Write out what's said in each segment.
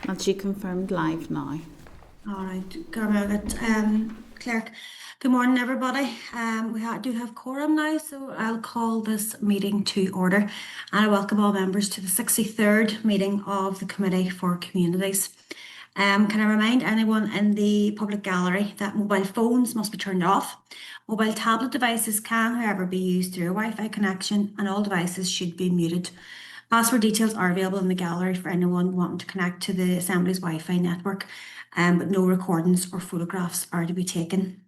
And she confirmed live now. All right, Clerk. Good morning, everybody. We do have quorum now, so I'll call this meeting to order. And I welcome all members to the 63rd meeting of the Committee for Communities. Can I remind anyone in the public gallery that mobile phones must be turned off. Mobile tablet devices can, however, be used through a Wi-Fi connection, and all devices should be muted. Password details are available in the gallery for anyone wanting to connect to the Assembly's Wi-Fi network, but no recordings or photographs are to be taken.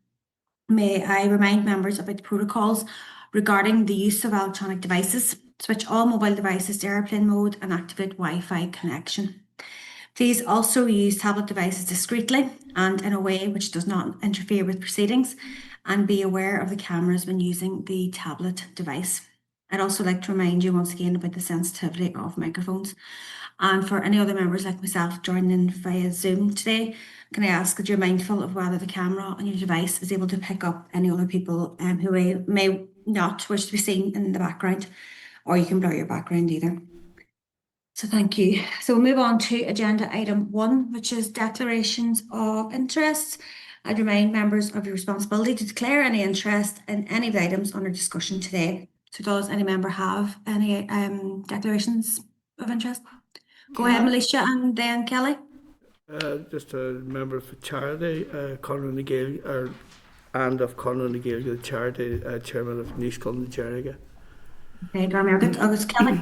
May I remind members about the protocols regarding the use of electronic devices. Switch all mobile devices to airplane mode and activate Wi-Fi connection. Please also use tablet devices discreetly and in a way which does not interfere with proceedings, and be aware of the cameras when using the tablet device. I'd also like to remind you once again about the sensitivity of microphones. And for any other members like myself joining in via Zoom today, can I ask that you're mindful of whether the camera on your device is able to pick up any other people who may not wish to be seen in the background, or you can blur your background either. So thank you. So we'll move on to agenda item 1, which is declarations of interest. I'd remind members of your responsibility to declare any interest in any of the items under discussion today. So does any member have any declarations of interest? Go ahead, Militia, and then Kelly. Just a member for charity, Conor Nagale, and of Conor Nagale, the charity chairman of Niskel and Cherrie. Okay, August Kelly.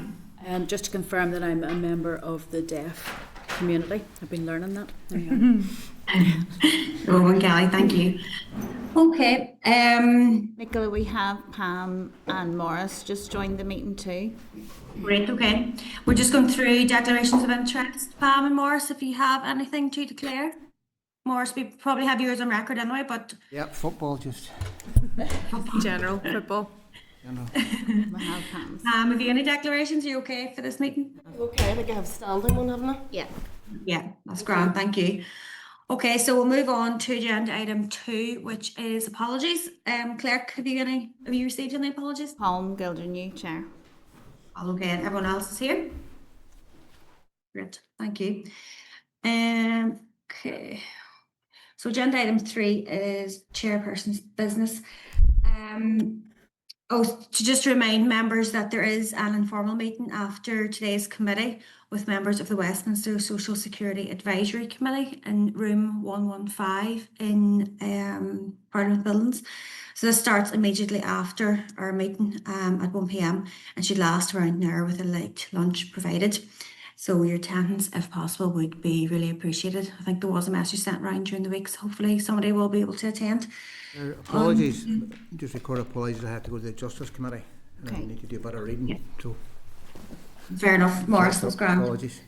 Just to confirm that I'm a member of the deaf community. I've been learning that. Rowan Kelly, thank you. Okay. Nicola, we have Pam and Morris just joined the meeting too. Great, okay. We're just going through declarations of interest. Pam and Morris, if you have anything to declare. Morris, we probably have yours on record anyway, but... Yeah, football just. General football. Have you any declarations? Are you okay for this meeting? Okay, I think I have standing one, haven't I? Yeah. Yeah, that's grand, thank you. Okay, so we'll move on to agenda item 2, which is apologies. Clerk, have you received any apologies? Palm Gildernew, Chair. All okay, and everyone else is here? Great, thank you. Okay, so agenda item 3 is chairperson's business. To just remind members that there is an informal meeting after today's committee with members of the Westminster Social Security Advisory Committee in room 115 in Parliament Buildings. So this starts immediately after our meeting at 1 p.m. and should last around an hour with a light lunch provided. So your attendance, if possible, would be really appreciated. I think there was a message sent around during the week, so hopefully somebody will be able to attend. Apologies, just record apologies. I had to go to the Justice Committee and Okay. I need to do a bit of reading. Yeah. So, Fair enough, Morris, that's grand. apologies.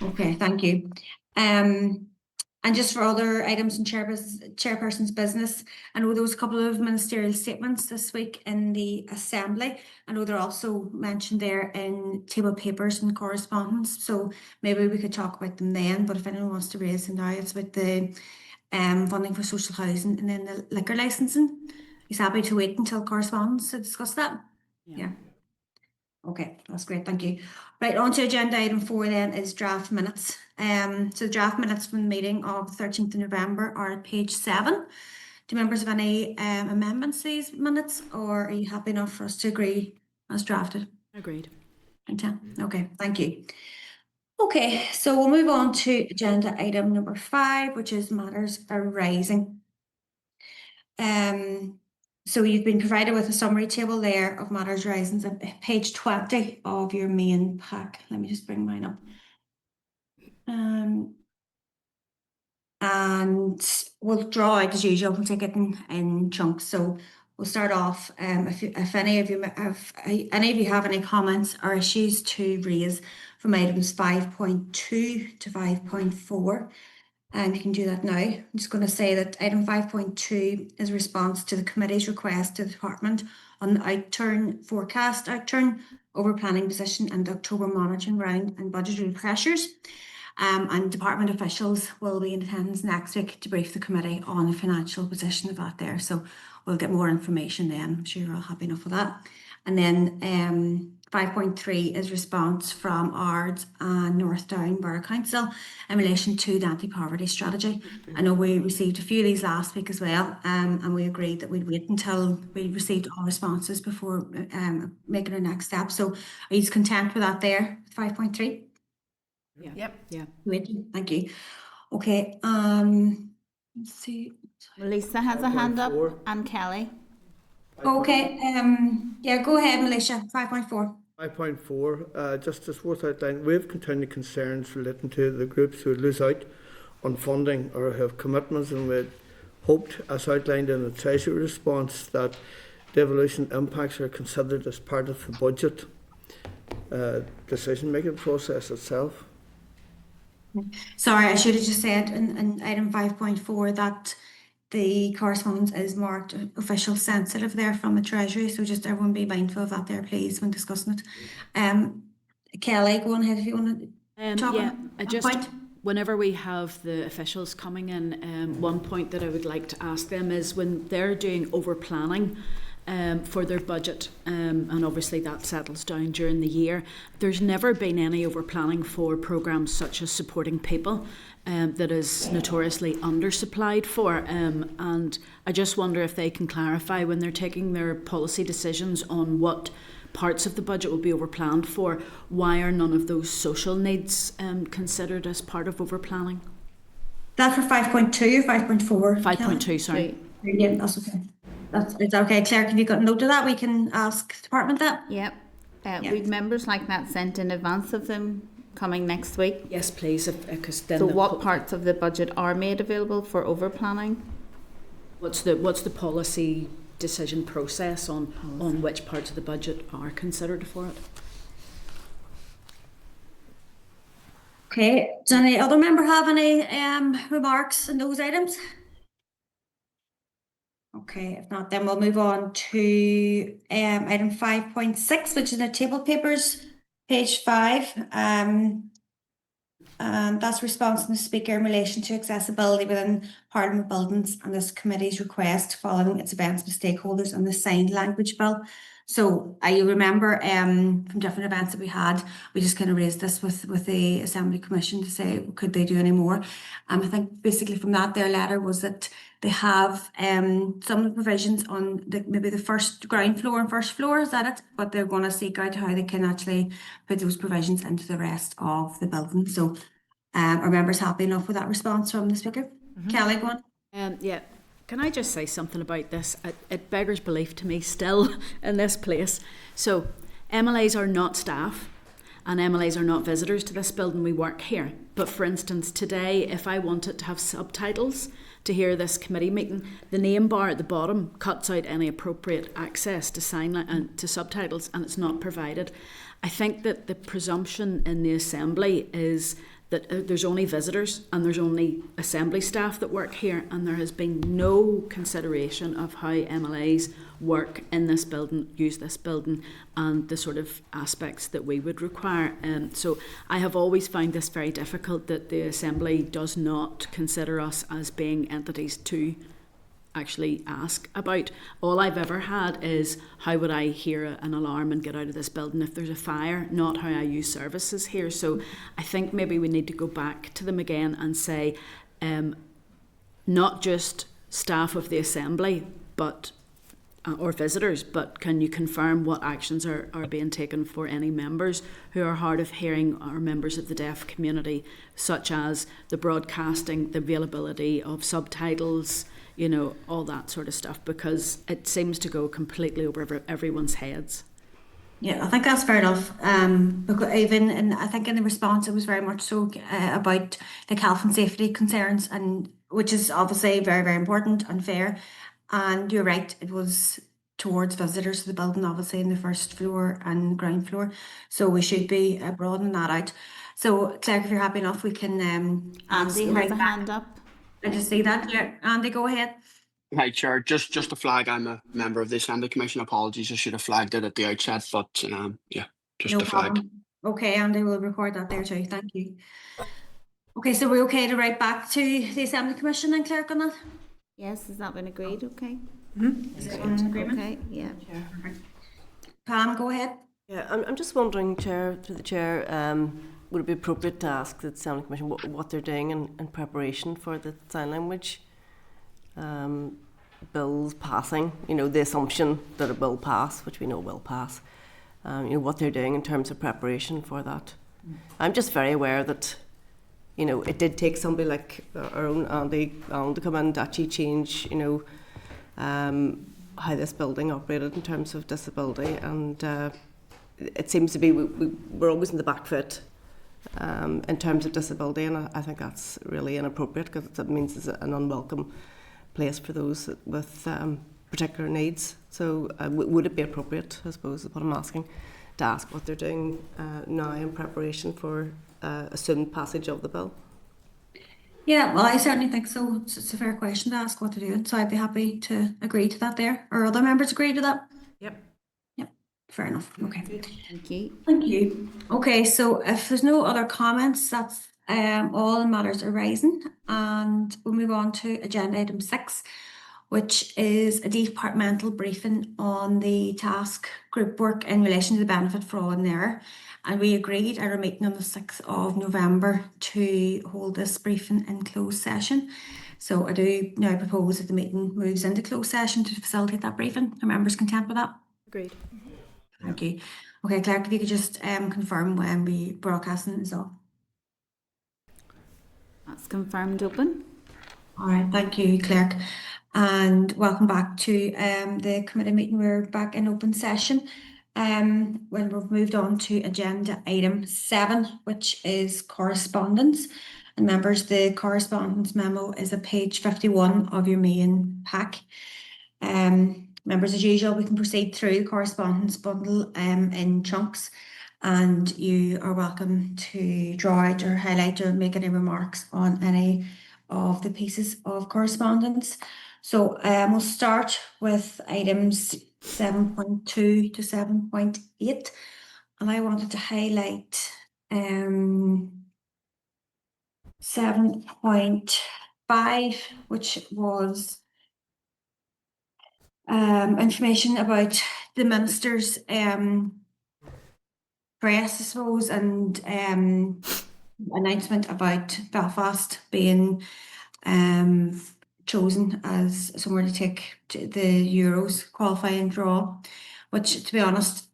Okay, thank you. And just for other items in chairperson's business, I know there was a couple of ministerial statements this week in the Assembly. I know they're also mentioned there in table papers and correspondence, so maybe we could talk about them then, but if anyone wants to raise them now, it's about the funding for social housing and then the liquor licensing. He's happy to wait until correspondence to discuss that. Yeah. Okay, that's great, thank you. Right, on to agenda item 4 then is draft minutes. So the draft minutes from the meeting of the 13th of November are at page 7. Do members have any amendments to these minutes, or are you happy enough for us to agree as drafted? Agreed. Okay, thank you. Okay, so we'll move on to agenda item number 5, which is matters arising. So you've been provided with a summary table there of matters arising at page 20 of your main pack. Let me just bring mine up. And we'll draw out as usual. We'll take it in chunks. So we'll start off. If any of you have any comments or issues to raise from items 5.2 to 5.4. You can do that now. I'm just going to say that item 5.2 is a response to the committee's request to the department on the forecast outturn over planning position and the October monitoring round and budgetary pressures. And department officials will be in attendance next week to brief the committee on the financial position of that there. So we'll get more information then. I'm sure you're all happy enough with that. And then 5.3 is response from ARDS and North Down Borough Council in relation to the anti-poverty strategy. I know we received a few of these last week as well, and we agreed that we'd wait until we received all responses before making our next step. So are you content with that there, 5.3? Yeah. Yep. Yeah. Great, thank you. Okay, let's see. Lisa has a hand up 5.4. and Kelly. Okay, yeah, go ahead, Militia, 5.4. 5.4, just as worth outlining, we have continued concerns relating to the groups who lose out on funding or have commitments, and we had hoped, as outlined in the Treasury response, that devolution impacts are considered as part of the budget decision-making process itself. Sorry, I should have just said in item 5.4 that the correspondence is marked official sensitive there from the Treasury, so just everyone be mindful of that there, please, when discussing it. Kelly, go on ahead if you want to talk Yeah, on I that just, point. whenever we have the officials coming in, one point that I would like to ask them is when they're doing over planning for their budget, and obviously that settles down during the year, there's never been any over planning for programmes such as supporting people that is notoriously undersupplied for, and I just wonder if they can clarify when they're taking their policy decisions on what parts of the budget will be overplanned for, why are none of those social needs considered as part of overplanning? That for 5.2 or 5.4? 5.2, sorry. Yeah, that's okay. It's okay. Claire, have you got a note of that? We can ask the department that. Yep. Yeah. We'd members like that sent in advance of them coming next week. Yes, please, because then So what parts of the budget are made available for over planning? what's the policy decision process on which parts of the budget are considered for it? Okay. Does any other member have any remarks on those items? Okay, if not, then we'll move on to item 5.6, which is the table papers, page 5. That's response from the Speaker in relation to accessibility within Parliament buildings and this committee's request following its events with stakeholders on the signed language bill. So you remember from different events that we had, we just kind of raised this with the Assembly Commission to say, could they do any more? I think basically from that their letter was that they have some of the provisions on maybe the first ground floor and first floor, is that it? But they're going to seek out how they can actually put those provisions into the rest of the building. So are members happy enough with that response from the Speaker? Kelly, go on. Yeah. Can I just say something about this? It beggars belief to me still in this place. So MLAs are not staff and MLAs are not visitors to this building. We work here. But for instance, today, if I wanted to have subtitles to hear this committee meeting, the name bar at the bottom cuts out any appropriate access to to subtitles, and it's not provided. I think that the presumption in the Assembly is that there's only visitors and there's only Assembly staff that work here, and there has been no consideration of how MLAs work in this building, use this building, and the sort of aspects that we would require. So I have always found this very difficult, that the Assembly does not consider us as being entities to actually ask about. All I've ever had is how would I hear an alarm and get out of this building if there's a fire, not how I use services here. So I think maybe we need to go back to them again and say not just staff of the Assembly but or visitors, but can you confirm what actions are being taken for any members who are hard of hearing or members of the deaf community, such as the broadcasting, the availability of subtitles, you know, all that sort of stuff, because it seems to go completely over everyone's heads. Yeah, I think that's fair enough. Because even I think in the response it was very much so about like health and safety concerns, and which is obviously very, very important and fair. And you're right, it was towards visitors to the building, obviously in the first floor and ground floor. So we should be broadening that out. So Claire, if you're happy enough, we can Andy has a hand up. I just see that. Yeah, Andy, go ahead. Hi, Chair. Just to flag, I'm a member of the Assembly Commission. Apologies, I should have flagged it at the outset, but yeah, just No to flag. problem. Okay, Andy, we'll record that there too. Thank you. Okay, so we're okay to write back to the Assembly Commission and clerk on that? Yes, has that been agreed? Okay. Is it an agreement? Okay, yeah. Pam, go ahead. Yeah, I'm just wondering, Chair, through the Chair, would it be appropriate to ask the Assembly Commission what they're doing in preparation for the sign language bills passing? You know, the assumption that it will pass, which we know will pass. You know, what they're doing in terms of preparation for that. I'm just very aware that, you know, it did take somebody like our own Andy Allen to come in and actually change, you know, how this building operated in terms of disability, and it seems to be we're always in the back foot in terms of disability, and I think that's really inappropriate, because that means it's an unwelcome place for those with particular needs. So would it be appropriate, I suppose, is what I'm asking, to ask what they're doing now in preparation for a soon passage of the bill? Yeah, well, I certainly think so. It's a fair question to ask what they're doing, so I'd be happy to agree to that there. Or other members agree to that? Yep. Yep, fair enough. Okay. Thank you. Thank you. Okay, so if there's no other comments, that's all matters arising, and we'll move on to agenda item 6, which is a departmental briefing on the task group work in relation to the benefit fraud and error. And we agreed at our meeting on the 6th of November to hold this briefing in closed session. So I do now propose that the meeting moves into closed session to facilitate that briefing. Are members content with that? Agreed. Thank you. Okay, Clerk, if you could just confirm when we broadcasting is off. That's confirmed open. All right, thank you, Clerk. And welcome back to the committee meeting. We're back in open session. When we've moved on to agenda item 7, which is correspondence. And members, the correspondence memo is at page 51 of your main pack. Members, as usual, we can proceed through the correspondence bundle in chunks, and you are welcome to draw out or highlight or make any remarks on any of the pieces of correspondence. So we'll start with items 7.2 to 7.8, and I wanted to highlight 7.5, which was information about the minister's press, I suppose, and announcement about Belfast being chosen as somewhere to take the Euros qualifying draw, which, to be honest,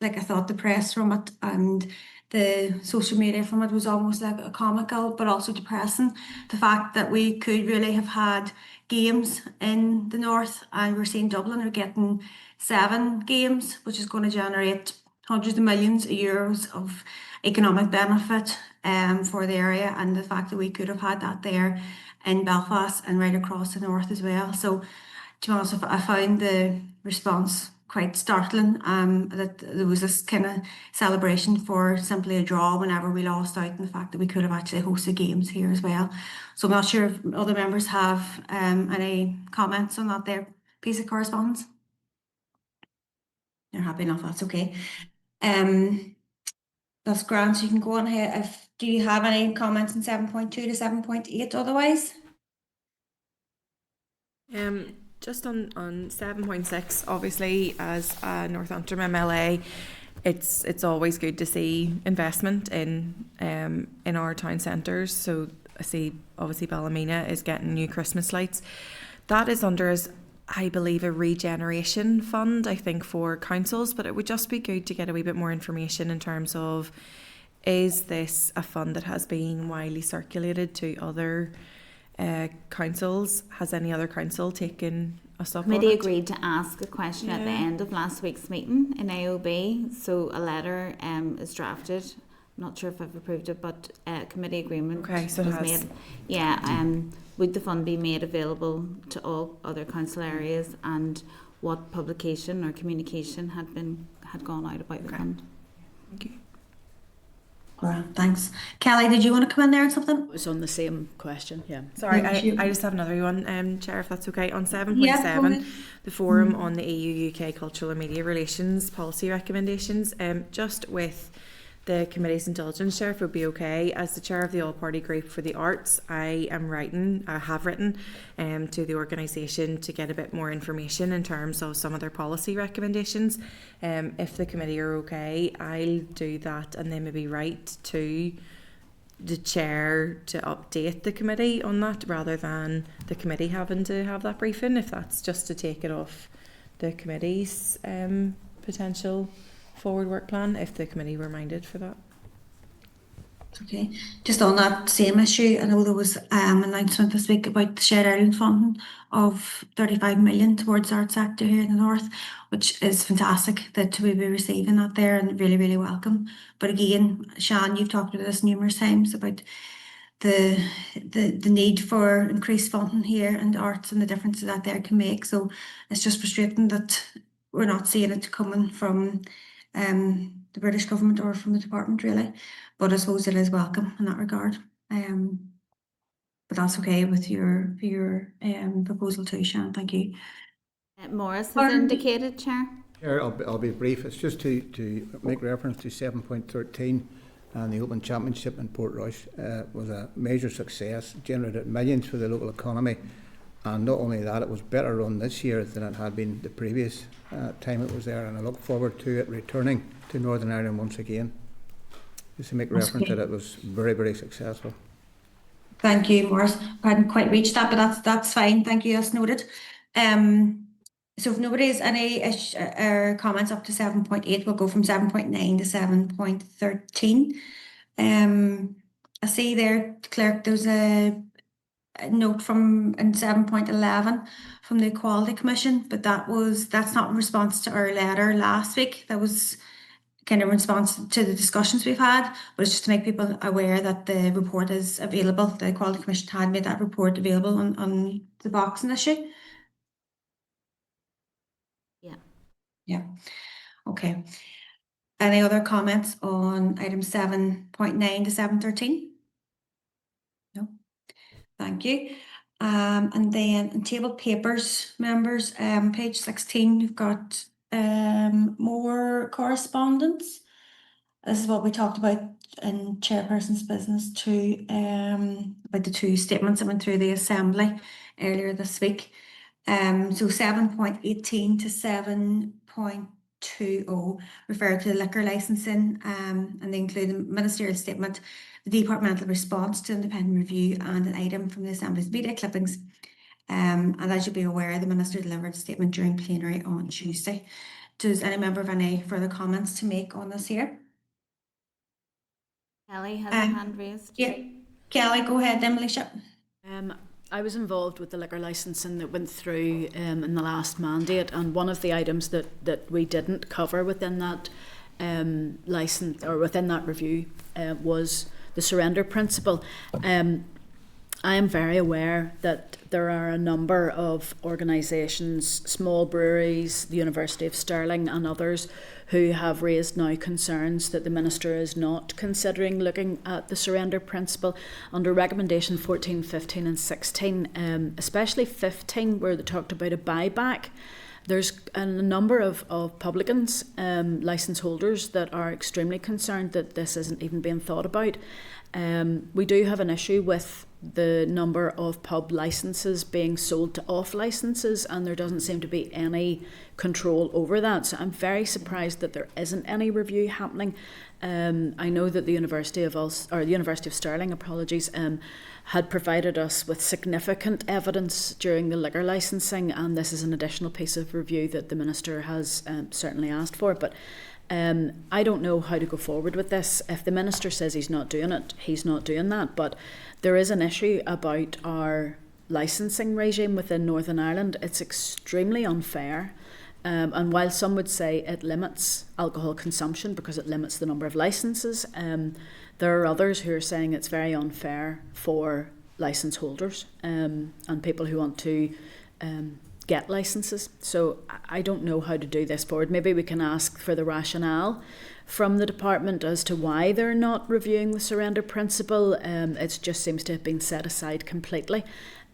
like, I thought the press from it and the social media from it was almost like a comical but also depressing. The fact that we could really have had games in the north, and we're seeing Dublin are getting 7 games, which is going to generate hundreds of millions of euros of economic benefit for the area, and the fact that we could have had that there in Belfast and right across the north as well. So, to be honest, I found the response quite startling, that there was this kind of celebration for simply a draw whenever we lost out, and the fact that we could have actually hosted games here as well. So I'm not sure if other members have any comments on that there piece of correspondence. You're happy enough, that's okay. That's grand, so you can go on ahead. Do you have any comments in 7.2 to 7.8 otherwise? Just on 7.6, obviously, as a North Antrim MLA, it's always good to see investment in our town centres. So I see, obviously, Ballymena is getting new Christmas lights. That is under, as I believe, a regeneration fund, I think, for councils, but it would just be good to get a wee bit more information in terms of, is this a fund that has been widely circulated to other councils? Has any other council taken a stock on it? Committee agreed to ask a question at the end of last week's meeting in AOB, so a letter is drafted. I'm not sure if I've approved it, but committee agreement so was made. Yeah, would the fund be made available to all other council areas, and what publication or communication had gone out about the fund? Thank you. Grand, thanks. Kelly, did you want to come in there and something? It was on the same question, yeah. Sorry, Thank you. I just have another one, Chair, if that's okay. On 7.7, Yeah, go ahead. the Forum on the EU-UK Cultural and Media Relations Policy Recommendations, just with the committee's indulgence, Chair, if it would be okay. As the chair of the all-party group for the arts, I have written to the organisation to get a bit more information in terms of some of their policy recommendations. If the committee are okay, I'll do that and then maybe write to the chair to update the committee on that rather than the committee having to have that briefing, if that's just to take it off the committee's potential forward work plan, if the committee were minded for that. Okay, just on that same issue, I know there was an announcement this week about the Cherrie Arnold funding of 35 million towards the arts sector here in the north, which is fantastic that we be receiving that there and really, really welcome. But again, Shan, you've talked about this numerous times about the need for increased funding here and arts and the differences that there can make. So it's just frustrating that we're not seeing it coming from the British government or from the department really, but I suppose it is welcome in that regard. But that's okay with your proposal too, Shan. Thank you. Morris has Pardon? indicated, Chair. Chair, I'll be brief. It's just to make reference to 7.13 and the Open Championship in Portrush was a major success, generated millions for the local economy, and not only that, it was better run this year than it had been the previous time it was there, and I look forward to it returning to Northern Ireland once again. Just to make reference that it was very, very successful. Thank you, Morris. I hadn't quite reached that, but that's fine. Thank you, that's noted. So if nobody has any comments up to 7.8, we'll go from 7.9 to 7.13. I see there, Clerk, there's a note from in 7.11 from the Equality Commission, but that's not in response to our letter last week. That was kind of in response to the discussions we've had, but it's just to make people aware that the report is available. The Equality Commission had made that report available on the boxing issue. Yeah. Okay. Any other comments on item 7.9 to 7.13? No. Thank you. And then in table papers, members, page 16, you've got more correspondence. This is what we talked about in Chairperson's business too, about the two statements that went through the Assembly earlier this week. So 7.18 to 7.20 refer to liquor licensing, and they include a ministerial statement, the departmental response to independent review, and an item from the Assembly's media clippings. And as you'll be aware, the Minister delivered a statement during plenary on Tuesday. Does any member have any further comments to make on this here? Kelly has a hand raised. Yeah, Kelly, go ahead then, Alicia. I was involved with the liquor licensing that went through in the last mandate, and one of the items that we didn't cover within that license or within that review was the surrender principle. I am very aware that there are a number of organisations, small breweries, the University of Stirling and others who have raised now concerns that the Minister is not considering looking at the surrender principle under recommendation 14, 15 and 16, especially 15 where they talked about a buyback. There's a number of publicans, licence holders that are extremely concerned that this isn't even being thought about. We do have an issue with the number of pub licences being sold to off licences, and there doesn't seem to be any control over that. So I'm very surprised that there isn't any review happening. I know that the University of Stirling, had provided us with significant evidence during the liquor licensing, and this is an additional piece of review that the Minister has certainly asked for. But I don't know how to go forward with this. If the Minister says he's not doing it, he's not doing that. But there is an issue about our licensing regime within Northern Ireland. It's extremely unfair. And while some would say it limits alcohol consumption because it limits the number of licences, there are others who are saying it's very unfair for licence holders and people who want to get licences. So I don't know how to do this forward. Maybe we can ask for the rationale from the department as to why they're not reviewing the surrender principle. It just seems to have been set aside completely.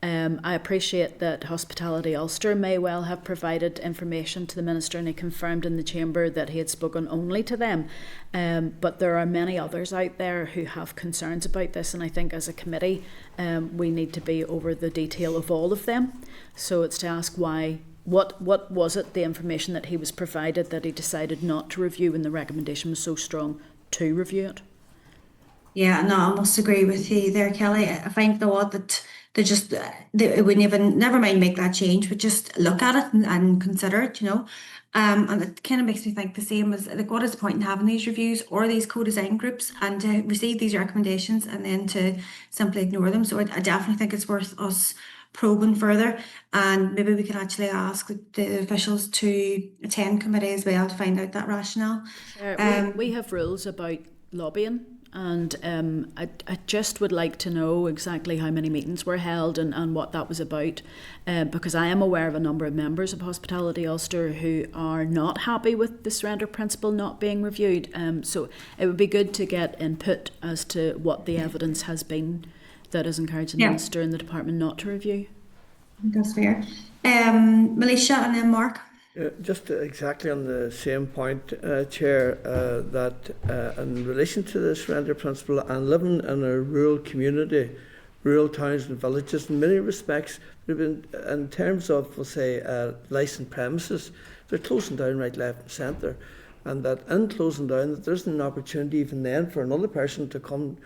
I appreciate that Hospitality Ulster may well have provided information to the Minister, and he confirmed in the Chamber that he had spoken only to them. But there are many others out there who have concerns about this, and I think as a committee we need to be over the detail of all of them. So it's to ask why, what was it, the information that he was provided, that he decided not to review when the recommendation was so strong to review it? Yeah, no, I must agree with you there, Kelly. I find the odd that they wouldn't even, never mind make that change, but just look at it and consider it, you know. And it kind of makes me think the same as, like, what is the point in having these reviews or these co-design groups and to receive these recommendations and then to simply ignore them? So I definitely think it's worth us probing further, and maybe we can actually ask the officials to attend committee as well to find out that rationale. We have rules about lobbying, and I just would like to know exactly how many meetings were held and what that was about, because I am aware of a number of members of Hospitality Ulster who are not happy with the surrender principle not being reviewed. So it would be good to get input as to what the evidence has been that is encouraging the Minister and the Department not to review. I think that's fair. Militia and then Mark. Just exactly on the same point, Chair, that in relation to the surrender principle and living in a rural community, rural towns and villages, in many respects, in terms of, we'll say, licensed premises, they're closing down right, left and centre, and that in closing down, that there's an opportunity even then for another person to come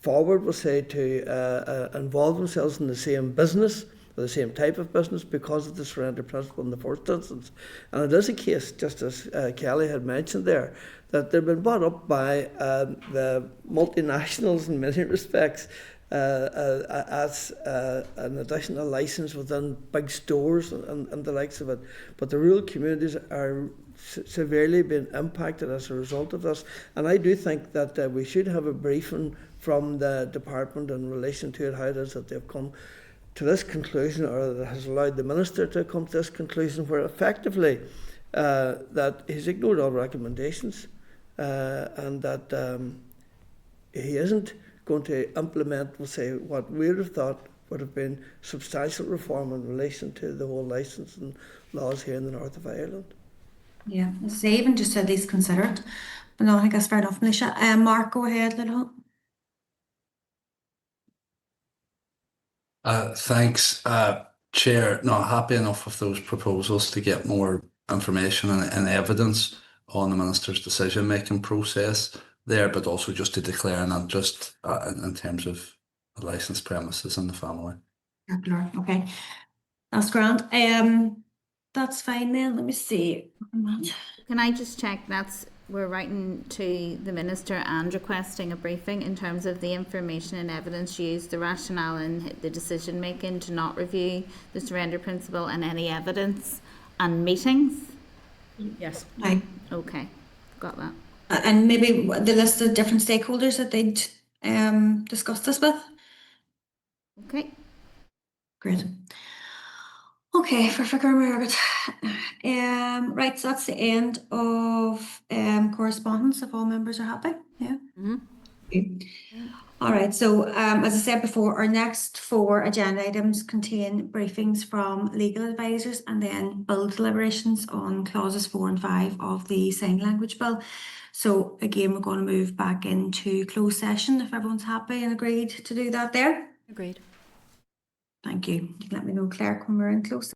forward, we'll say, to involve themselves in the same business, the same type of business, because of the surrender principle in the first instance. And it is a case, just as Kelly had mentioned there, that they've been brought up by the multinationals in many respects as an additional licence within big stores and the likes of it. But the rural communities are severely being impacted as a result of this. And I do think that we should have a briefing from the department in relation to it, how it is that they've come to this conclusion, or that has allowed the Minister to come to this conclusion, where effectively that he's ignored all recommendations and that he isn't going to implement, we'll say, what we would have thought would have been substantial reform in relation to the whole licensing laws here in the north of Ireland. Yeah, they even just at least consider it. But no, I think that's fair enough, Militia. Mark, go ahead, little. Thanks, Chair. Not happy enough with those proposals to get more information and evidence on the Minister's decision-making process there, but also just to declare an interest in terms of the licensed premises and the family. Okay, that's grand. That's fine then. Let me see. Can I just check we're writing to the Minister and requesting a briefing in terms of the information and evidence used, the rationale and the decision making to not review the surrender principle, and any evidence and meetings? Yes. Aye. Okay, got that. And maybe the list of different stakeholders that they'd discuss this with. Okay. Great. Okay, for Margaret. Right, so that's the end of correspondence, if all members are happy. Yeah. Mm-hmm. Okay. All right, so as I said before, our next 4 agenda items contain briefings from legal advisors and then bill deliberations on clauses 4 and 5 of the sign language bill. So again, we're going to move back into closed session if everyone's happy and agreed to do that there. Agreed. Thank you. You can let me know, Claire, when we're in closed.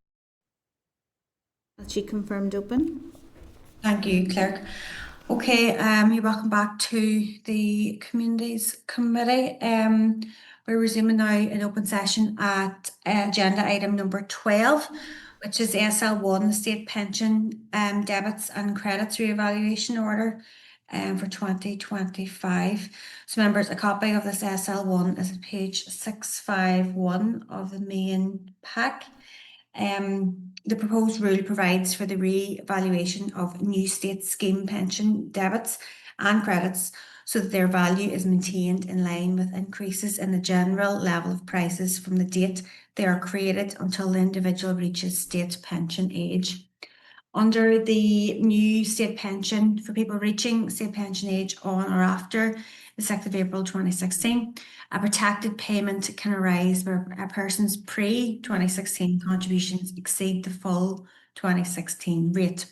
Has she confirmed open? Thank you, Clerk. Okay, you're welcome back to the Communities Committee. We're resuming now in open session at agenda item number 12, which is SL1, State Pension Debits and Credits Revaluation Order for 2025. So members, a copy of this SL1 is at page 651 of the main pack. The proposed rule provides for the revaluation of new state scheme pension debits and credits so that their value is maintained in line with increases in the general level of prices from the date they are created until the individual reaches state pension age. Under the new state pension for people reaching state pension age on or after the 6th of April 2016, a protected payment can arise where a person's pre-2016 contributions exceed the full 2016 rate.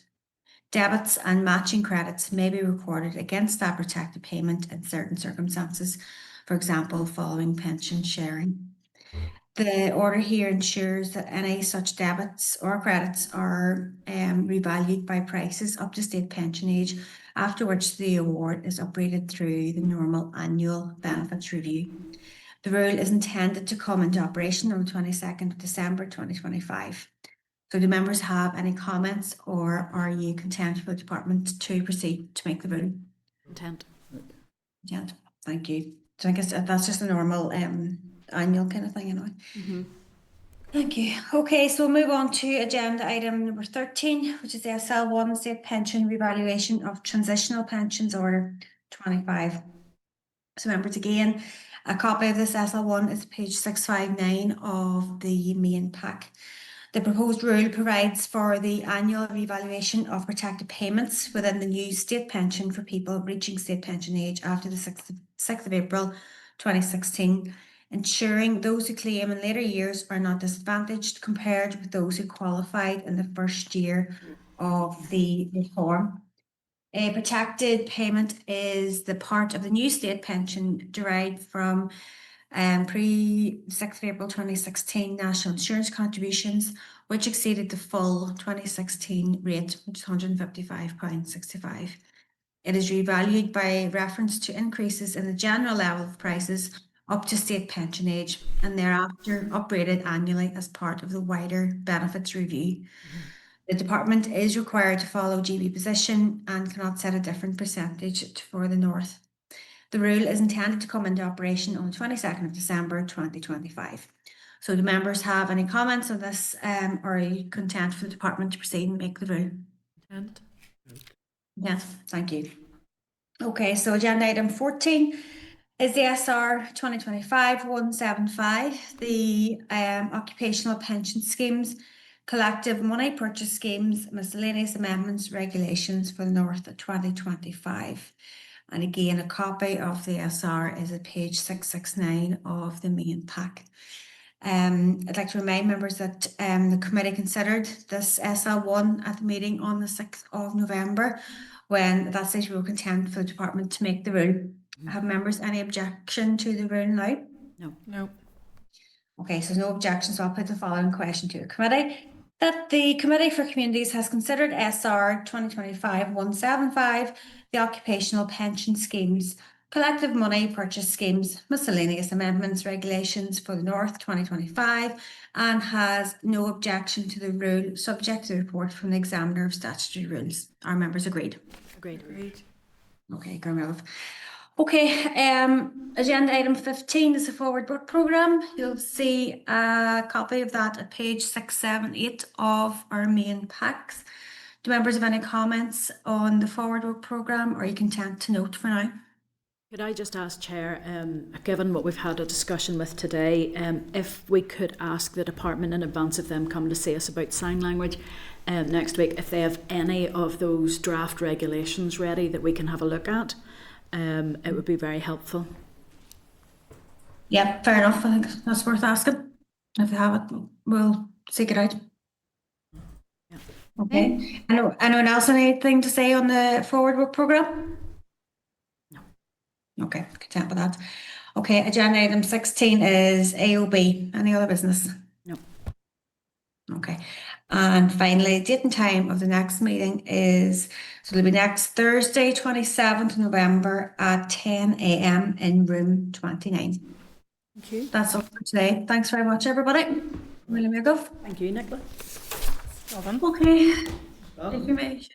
Debits and matching credits may be recorded against that protected payment in certain circumstances, for example, following pension sharing. The order here ensures that any such debits or credits are revalued by prices up to state pension age, after which the award is upgraded through the normal annual benefits review. The rule is intended to come into operation on the 22nd of December 2025. So do members have any comments, or are you content for the department to proceed to make the rule? Content. Content. Thank you. So I guess that's just a normal annual kind of thing anyway. Thank you. Okay, so we'll move on to agenda item number 13, which is the SL1 State Pension Revaluation of Transitional Pensions Order 25. So members, again, a copy of this SL1 is page 659 of the main pack. The proposed rule provides for the annual revaluation of protected payments within the new state pension for people reaching state pension age after the 6th of April 2016, ensuring those who claim in later years are not disadvantaged compared with those who qualified in the first year of the reform. A protected payment is the part of the new state pension derived from pre-6th of April 2016 national insurance contributions, which exceeded the full 2016 rate, which is £155.65. It is revalued by reference to increases in the general level of prices up to state pension age, and thereafter upgraded annually as part of the wider benefits review. The department is required to follow GB position and cannot set a different percentage for the North. The rule is intended to come into operation on the 22nd of December 2025. So do members have any comments on this, or are you content for the department to proceed and make the rule? Content. Yes, thank you. Okay, so agenda item 14 is the SR 2025-175, the Occupational Pension Schemes, Collective Money Purchase Schemes, Miscellaneous Amendments, Regulations for the North 2025. And again, a copy of the SR is at page 669 of the main pack. I'd like to remind members that the committee considered this SL1 at the meeting on the 6th of November, when that stage we were content for the department to make the rule. Have members any objection to the rule now? No. No. Okay, so no objection, so I'll put the following question to the committee. That the Committee for Communities has considered SR 2025-175, the Occupational Pension Schemes, Collective Money Purchase Schemes, Miscellaneous Amendments, Regulations for the North 2025, and has no objection to the rule, subject to the report from the Examiner of Statutory Rules. Are members agreed? Agreed. Okay, Garmilv. Okay, agenda item 15 is the forward work programme. You'll see a copy of that at page 678 of our main packs. Do members have any comments on the forward work programme, or are you content to note for now? Could I just ask, Chair, given what we've had a discussion with today, if we could ask the department in advance of them coming to see us about sign language next week, if they have any of those draft regulations ready that we can have a look at? It would be very helpful. Yeah, fair enough. I think that's worth asking. If they have it, we'll seek it out. Yeah. Okay. Anyone else anything to say on the forward work programme? No. Okay, content with that. Okay, agenda item 16 is AOB. Any other business? No. Okay. And finally, date and time of the next meeting is, so it'll be next Thursday, 27th November at 10 a.m. in room 29. Thank you. That's all for today. Thanks very much, everybody. William, you go. Thank you, Nicola. Well done. Okay. Thank you, mate.